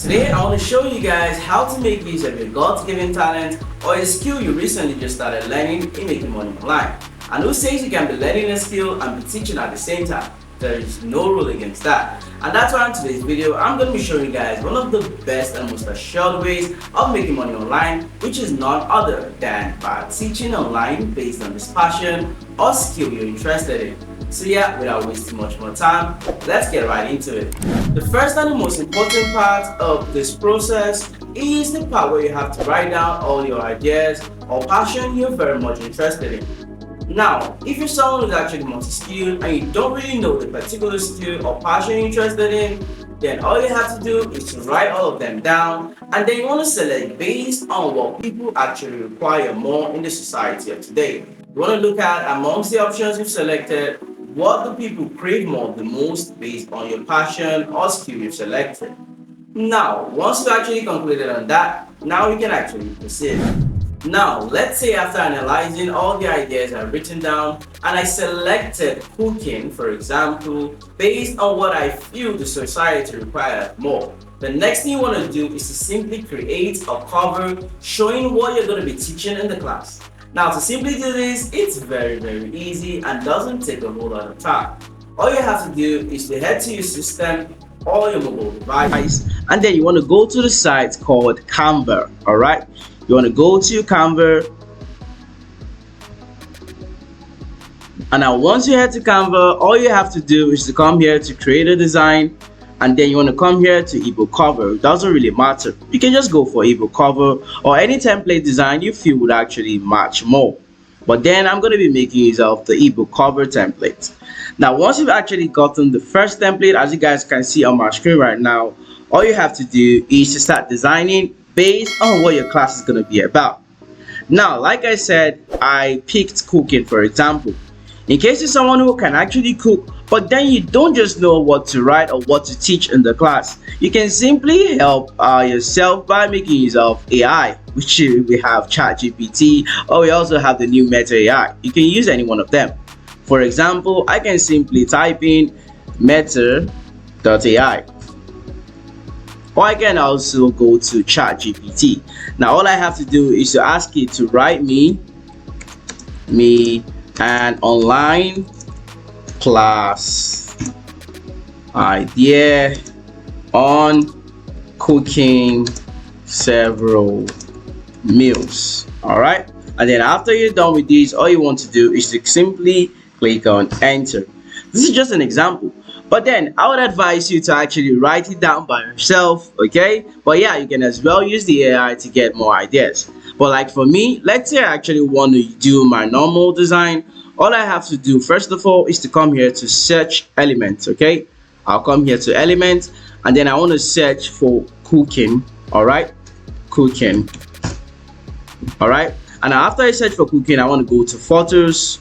Today I want to show you guys how to make use of your God's given talent or a skill you recently just started learning in making money online. And who says you can be learning a skill and be teaching at the same time? There is no rule against that. And that's why in today's video I'm going to be showing you guys one of the best and most assured ways of making money online, which is none other than by teaching online based on this passion or skill you're interested in. So yeah, without wasting much more time, let's get right into it. The first and the most important part of this process is the part where you have to write down all your ideas or passion you're very much interested in. Now, if you're someone who's actually multi-skilled and you don't really know the particular skill or passion you're interested in, then all you have to do is to write all of them down, and then you want to select based on what people actually require more in the society of today. You want to look at amongst the options you've selected, what do people crave more the most based on your passion or skill you've selected. Now, once you actually concluded on that, now we can actually proceed. Now, let's say after analyzing all the ideas I've written down and I selected cooking, for example, based on what I feel the society requires more. The next thing you want to do is to simply create a cover showing what you're going to be teaching in the class. Now, to simply do this, it's very easy and doesn't take a whole lot of time. All you have to do is to head to your system or your mobile device, and then you want to go to the site called Canva. All right, you want to go to your Canva, and now once you head to Canva, all you have to do is to come here to create a design, and then you want to come here to ebook cover. It doesn't really matter, you can just go for ebook cover or any template design you feel would actually match more, but then I'm going to be making use of the ebook cover template. Now, once you've actually gotten the first template, as you guys can see on my screen right now, all you have to do is to start designing based on what your class is going to be about. Now, like I said, I picked cooking, for example. In case you're someone who can actually cook, but then you don't just know what to write or what to teach in the class, you can simply help yourself by making use of AI, which we have ChatGPT, or we also have the new Meta AI. You can use any one of them. For example, I can simply type in meta.ai, or I can also go to ChatGPT. Now, all I have to do is to ask it to write me an online class idea on cooking several meals. All right, and then after you're done with this, all you want to do is to simply click on enter. This is just an example, but then I would advise you to actually write it down by yourself, okay? But yeah, you can as well use the AI to get more ideas. But like for me, let's say I actually want to do my normal design. All I have to do first of all is to come here to search elements, okay? I'll come here to elements, and then I want to search for cooking. All right, cooking. All right, and after I search for cooking, I want to go to photos,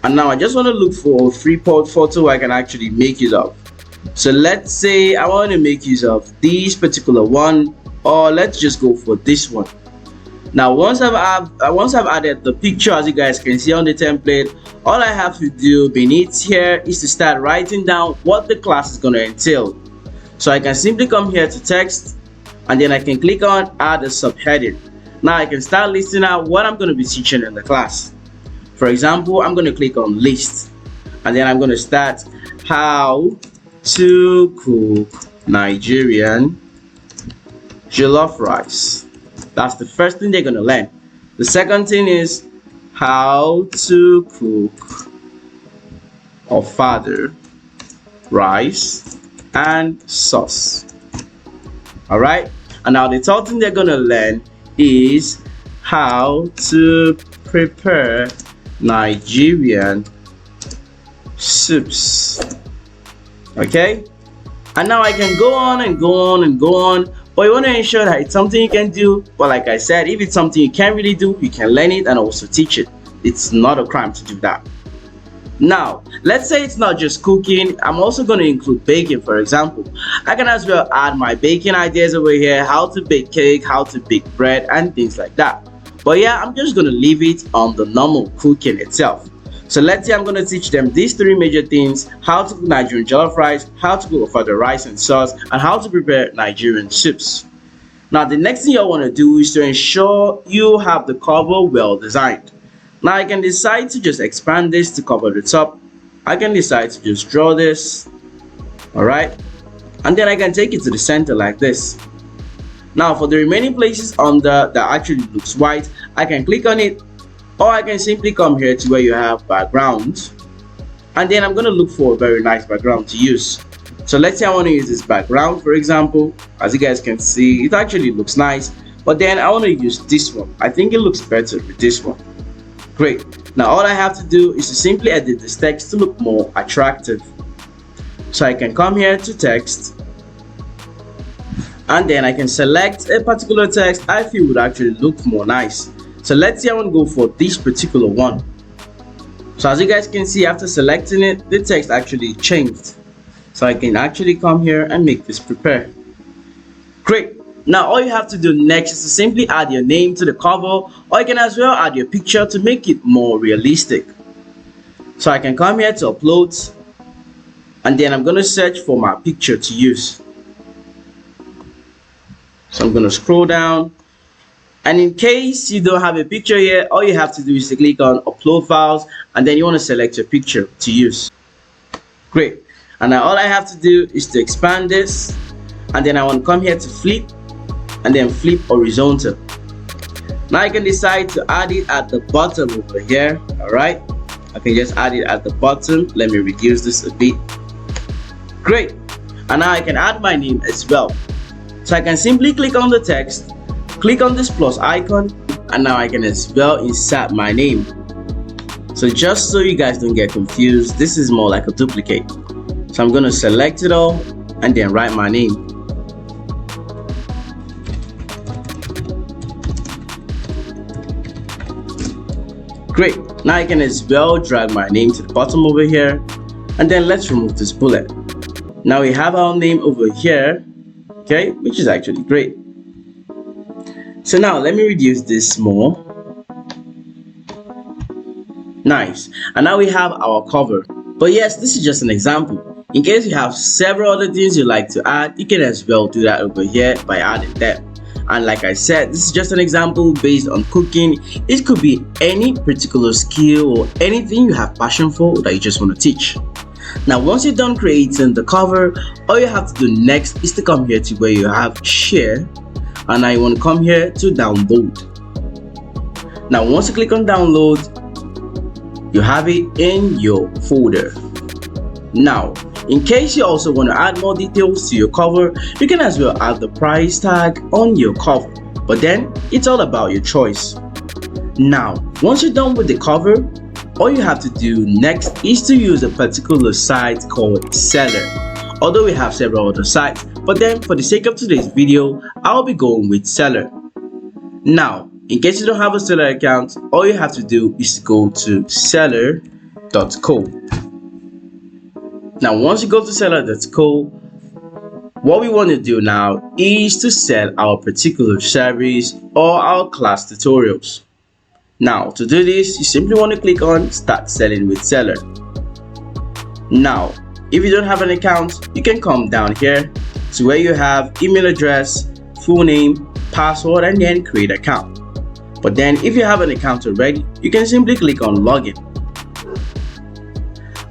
and now I just want to look for a free photo I can actually make use of. So let's say I want to make use of this particular one, or let's just go for this one. Now, once I've added the picture, as you guys can see on the template, all I have to do beneath here is to start writing down what the class is going to entail. So I can simply come here to text, and then I can click on add a subheading. Now I can start listing out what I'm going to be teaching in the class. For example, I'm going to click on list, and then I'm going to start how to cook Nigerian jollof rice. That's the first thing they're going to learn. The second thing is how to cook ofada rice and sauce. All right, and now the third thing they're going to learn is how to prepare Nigerian soups. Okay, and now I can go on and go on and go on, but you want to ensure that it's something you can do. But like I said, if it's something you can't really do, you can learn it and also teach it. It's not a crime to do that. Now, let's say it's not just cooking, I'm also going to include baking. For example, I can as well add my baking ideas over here, how to bake cake, how to bake bread, and things like that. But yeah, I'm just going to leave it on the normal cooking itself. So let's say I'm going to teach them these three major things: how to cook Nigerian jollof rice, how to cook ofada rice and sauce, and how to prepare Nigerian soups. Now the next thing you want to do is to ensure you have the cover well designed. Now I can decide to just expand this to cover the top. I can decide to just draw this, alright, and then I can take it to the center like this. Now for the remaining places under that actually looks white, I can click on it, or I can simply come here to where you have background, and then I'm going to look for a very nice background to use. So let's say I want to use this background, for example. As you guys can see, it actually looks nice, but then I want to use this one. I think it looks better with this one. Great. Now all I have to do is to simply edit this text to look more attractive. So I can come here to text, and then I can select a particular text I feel would actually look more nice. So let's say I want to go for this particular one. So as you guys can see, after selecting it, the text actually changed. So I can actually come here and make this prepare. Great. Now all you have to do next is to simply add your name to the cover, or you can as well add your picture to make it more realistic. So I can come here to upload, and then I'm going to search for my picture to use. So I'm going to scroll down, and in case you don't have a picture here, all you have to do is to click on upload files, and then you want to select your picture to use. Great. And now all I have to do is to expand this, and then I want to come here to flip, and then flip horizontal. Now I can decide to add it at the bottom over here. Alright, I can just add it at the bottom. Let me reduce this a bit. Great. And now I can add my name as well. So I can simply click on the text, click on this plus icon, and now I can as well insert my name. So just so you guys don't get confused, this is more like a duplicate. So I'm going to select it all and then write my name. Great. Now I can as well drag my name to the bottom over here, and then let's remove this bullet. Now we have our name over here, okay, which is actually great. So now let me reduce this more. Nice. And now we have our cover. But yes, this is just an example. In case you have several other things you like to add, you can as well do that over here by adding them. And like I said, this is just an example based on cooking. It could be any particular skill or anything you have passion for that you just want to teach. Now once you're done creating the cover, all you have to do next is to come here to where you have share, and I want to come here to download. Now once you click on download, you have it in your folder. Now in case you also want to add more details to your cover, you can as well add the price tag on your cover, but then it's all about your choice. Now once you're done with the cover, all you have to do next is to use a particular site called Seller. Although we have several other sites, but then for the sake of today's video, I'll be going with Seller. Now in case you don't have a Seller account, all you have to do is to go to seller.co. Now once you go to seller.co, what we want to do now is to sell our particular service or our class tutorials. Now to do this, you simply want to click on start selling with Seller. Now if you don't have an account, you can come down here to where you have email address, full name, password, and then create account. But then if you have an account already, you can simply click on login.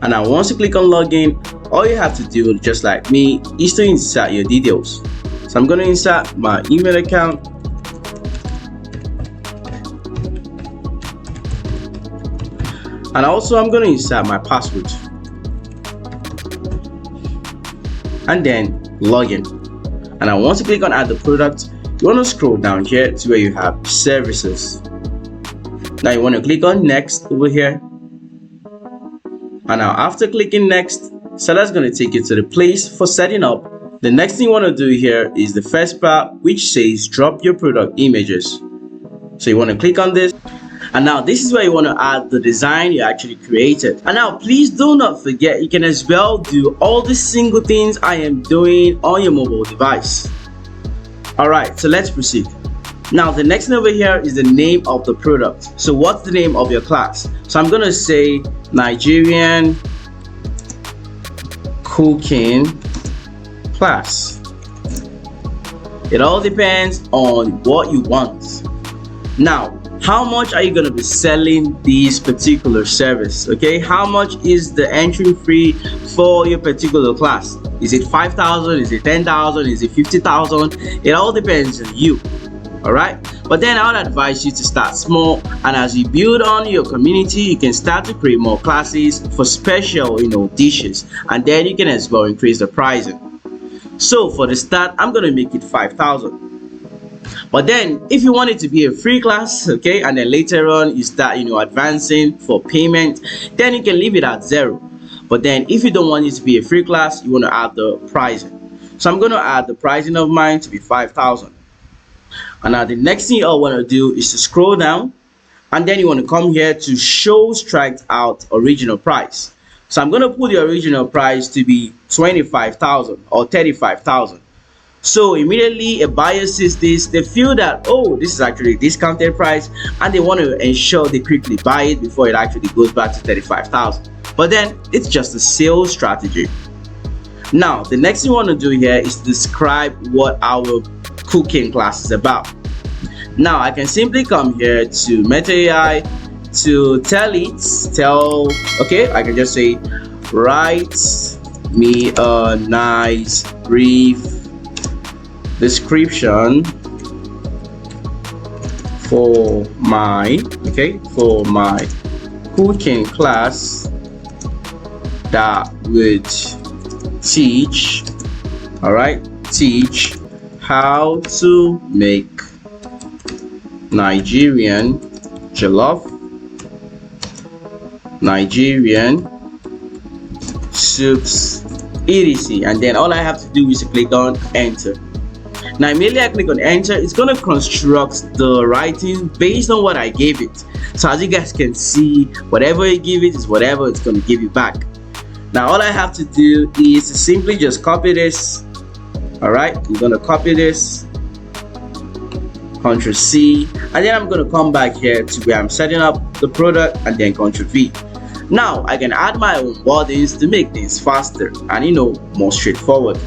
And now once you click on login, all you have to do, just like me, is to insert your details. So I'm going to insert my email account, and also I'm going to insert my password, and then login. And now once you click on add the product, you want to scroll down here to where you have services. Now you want to click on next over here. And now after clicking next, Seller's going to take you to the place for setting up. The next thing you want to do here is the first part, which says drop your product images. So you want to click on this, and now this is where you want to add the design you actually created. And now please do not forget, you can as well do all the single things I am doing on your mobile device. Alright, so let's proceed. Now the next thing over here is the name of the product. So what's the name of your class? So I'm gonna say Nigerian cooking class. It all depends on what you want. Now, how much are you going to be selling this particular service? Okay, how much is the entry fee for your particular class? Is it 5,000? Is it 10,000? Is it 50,000? It all depends on you. All right, but then I would advise you to start small, and as you build on your community, you can start to create more classes for special dishes, and then you can as well increase the pricing. So for the start, I'm going to make it 5,000. But then if you want it to be a free class, okay, and then later on you start advancing for payment, then you can leave it at 0. But then if you don't want it to be a free class, you want to add the pricing. So I'm going to add the pricing of mine to be 5,000. And now the next thing I want to do is to scroll down, and then you want to come here to show striked out original price. So I'm going to put the original price to be 25,000 or 35,000. So immediately a buyer sees this, they feel that, oh, this is actually a discounted price, and they want to ensure they quickly buy it before it actually goes back to 35,000. But then it's just a sales strategy. Now the next thing we want to do here is describe what our cooking class is about. Now I can simply come here to Meta AI to okay, I can just say write me a nice brief description for my cooking class that would teach how to make Nigerian jollof, Nigerian soups, etc. And then all I have to do is to click on enter. Now immediately I click on enter, it's going to construct the writing based on what I gave it. So as you guys can see, whatever you give it is whatever it's going to give you back. Now all I have to do is to simply just copy this. Alright, I'm going to copy this, Ctrl C, and then I'm going to come back here to where I'm setting up the product, and then Ctrl V. Now I can add my own wordings to make things faster and more straightforward.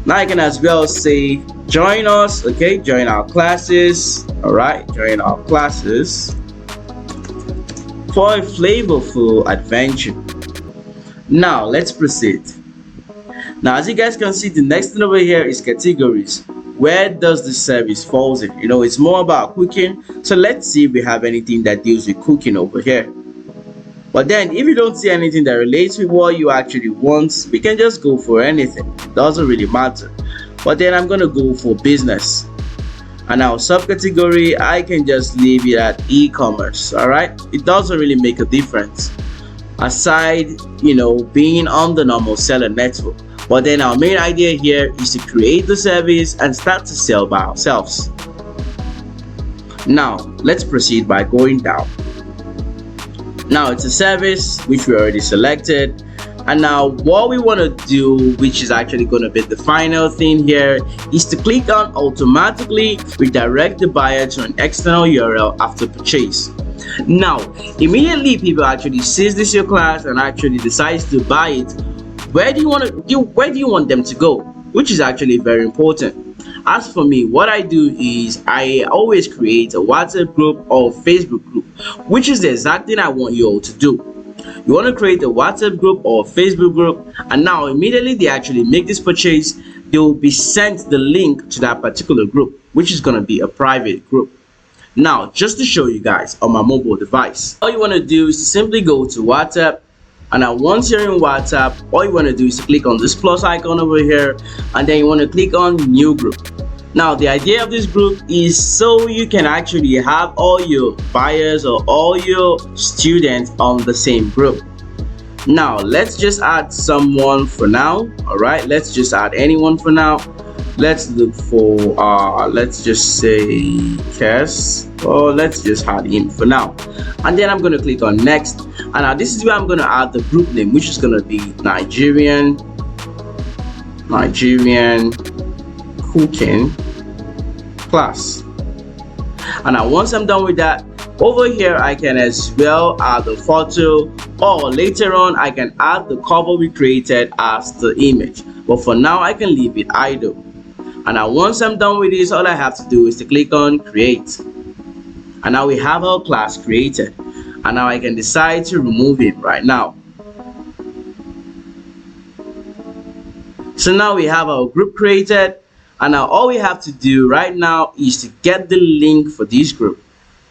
Now I can as well say join us, okay, join our classes. Alright, join our classes for a flavorful adventure. Now let's proceed. Now as you guys can see, the next thing over here is categories. Where does the service falls in? It's more about cooking, so let's see if we have anything that deals with cooking over here. But then if you don't see anything that relates with what you actually want, we can just go for anything. It doesn't really matter. But then I'm gonna go for business, and our subcategory I can just leave it at e-commerce. Alright, it doesn't really make a difference aside being on the normal seller network. But then our main idea here is to create the service and start to sell by ourselves. Now let's proceed by going down. Now it's a service which we already selected, and now what we want to do, which is actually going to be the final thing here, is to click on automatically redirect the buyer to an external URL after purchase. Now immediately people actually sees this your class and actually decides to buy it. Where do you want them to go? Which is actually very important. As for me, what I do is I always create a WhatsApp group or Facebook group, which is the exact thing I want you all to do. You want to create a WhatsApp group or Facebook group, and now immediately they actually make this purchase, they will be sent the link to that particular group, which is going to be a private group. Now just to show you guys on my mobile device, all you want to do is to simply go to WhatsApp. And now once you're in WhatsApp, all you want to do is to click on this plus icon over here, and then you want to click on new group. Now the idea of this group is so you can actually have all your buyers or all your students on the same group. Now let's just add someone for now. Alright, let's just add anyone for now. Let's look for let's just say Kes, or let's just add him for now, and then I'm going to click on next. And now this is where I'm going to add the group name, which is going to be Nigerian cooking class. And now once I'm done with that, over here I can as well add the photo, or later on I can add the cover we created as the image, but for now I can leave it idle. And now once I'm done with this, all I have to do is to click on create, and now we have our class created. And now I can decide to remove it right now. So now we have our group created, and now all we have to do right now is to get the link for this group.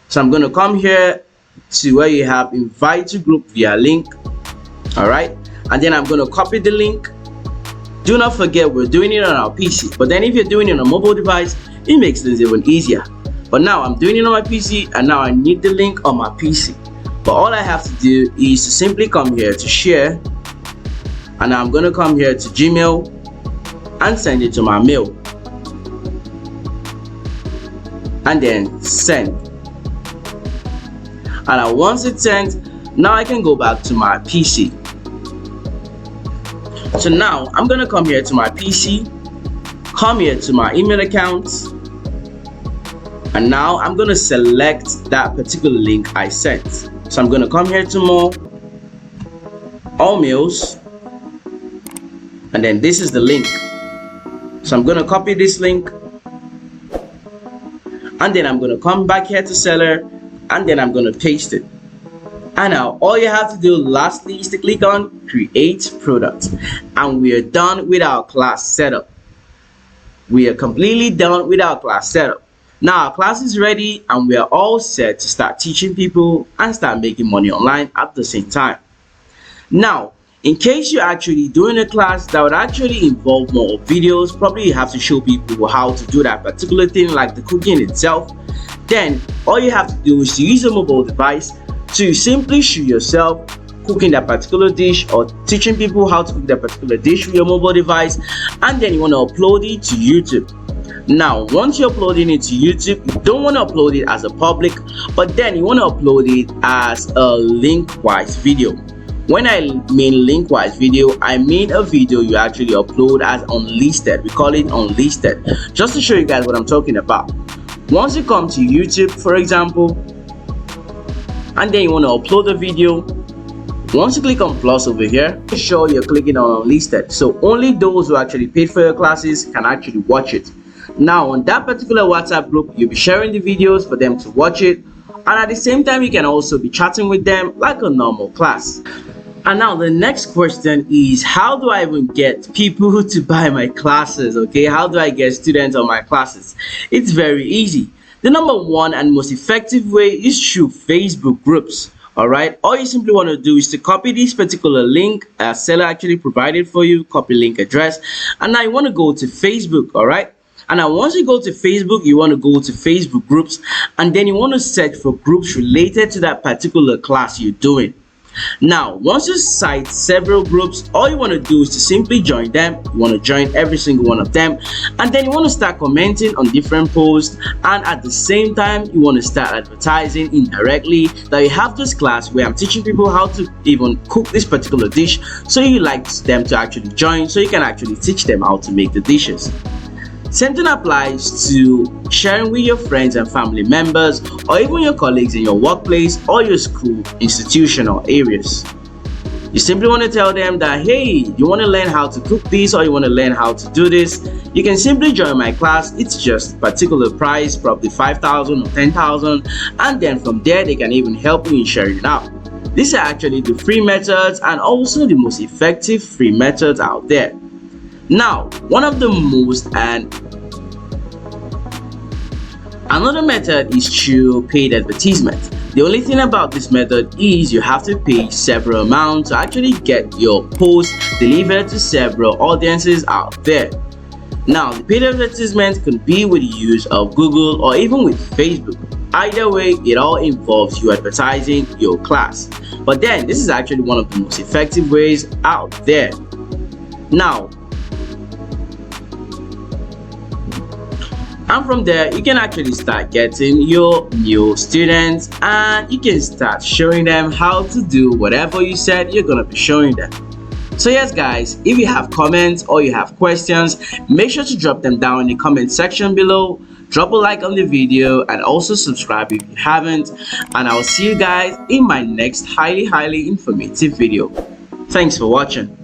So I'm going to come here to where you have invite to group via link. All right, and then I'm going to copy the link. Do not forget we're doing it on our PC, but then if you're doing it on a mobile device, it makes things even easier. But now I'm doing it on my PC, and now I need the link on my PC. But all I have to do is to simply come here to share, and now I'm going to come here to Gmail and send it to my mail, and then send. And now once it's sent, now I can go back to my PC. So now I'm going to come here to my PC, come here to my email account, and now I'm going to select that particular link I sent. So I'm going to come here to more, all mails, and then this is the link. So I'm going to copy this link, and then I'm going to come back here to seller, and then I'm going to paste it. And now all you have to do lastly is to click on create product, and we are done with our class setup. We are completely done with our class setup. Now our class is ready, and we are all set to start teaching people and start making money online at the same time. Now, in case you're actually doing a class that would actually involve more videos, probably you have to show people how to do that particular thing, like the cooking itself, then all you have to do is to use a mobile device to simply show yourself cooking that particular dish, or teaching people how to cook that particular dish with your mobile device, and then you want to upload it to YouTube. Now once you're uploading it to YouTube, you don't want to upload it as a public, but then you want to upload it as a link-wise video. When I mean link-wise video, I mean a video you actually upload as unlisted. We call it unlisted, just to show you guys what I'm talking about. Once you come to YouTube, for example, and then you want to upload the video, once you click on plus over here, make sure you're clicking on unlisted, so only those who actually paid for your classes can actually watch it. Now on that particular WhatsApp group, you'll be sharing the videos for them to watch it, and at the same time you can also be chatting with them like a normal class. And now the next question is, how do I even get people to buy my classes? Okay, how do I get students on my classes? It's very easy. The number one and most effective way is through Facebook groups. All right, all you simply want to do is to copy this particular link seller actually provided for you, copy link address, and now you want to go to Facebook. All right, and now once you go to Facebook, you want to go to Facebook groups, and then you want to search for groups related to that particular class you're doing. Now once you cite several groups, all you want to do is to simply join them. You want to join every single one of them, and then you want to start commenting on different posts, and at the same time you want to start advertising indirectly that you have this class where I'm teaching people how to even cook this particular dish, so you like them to actually join, so you can actually teach them how to make the dishes. Same thing applies to sharing with your friends and family members, or even your colleagues in your workplace or your school institutional areas. You simply want to tell them that, hey, you want to learn how to cook this, or you want to learn how to do this, you can simply join my class. It's just a particular price, probably 5,000 or 10,000, and then from there they can even help you in sharing it out. These are actually the free methods, and also the most effective free methods out there. Now, one of the most and another method is through paid advertisement. The only thing about this method is you have to pay several amounts to actually get your post delivered to several audiences out there. Now, the paid advertisement can be with the use of Google or even with Facebook. Either way, it all involves you advertising your class. But then, this is actually one of the most effective ways out there. Now, and from there you can actually start getting your new students, and you can start showing them how to do whatever you said you're gonna be showing them. So yes guys, if you have comments or you have questions, make sure to drop them down in the comment section below. drop a like on the video and also subscribe if you haven't, and I'll see you guys in my next highly informative video. Thanks for watching.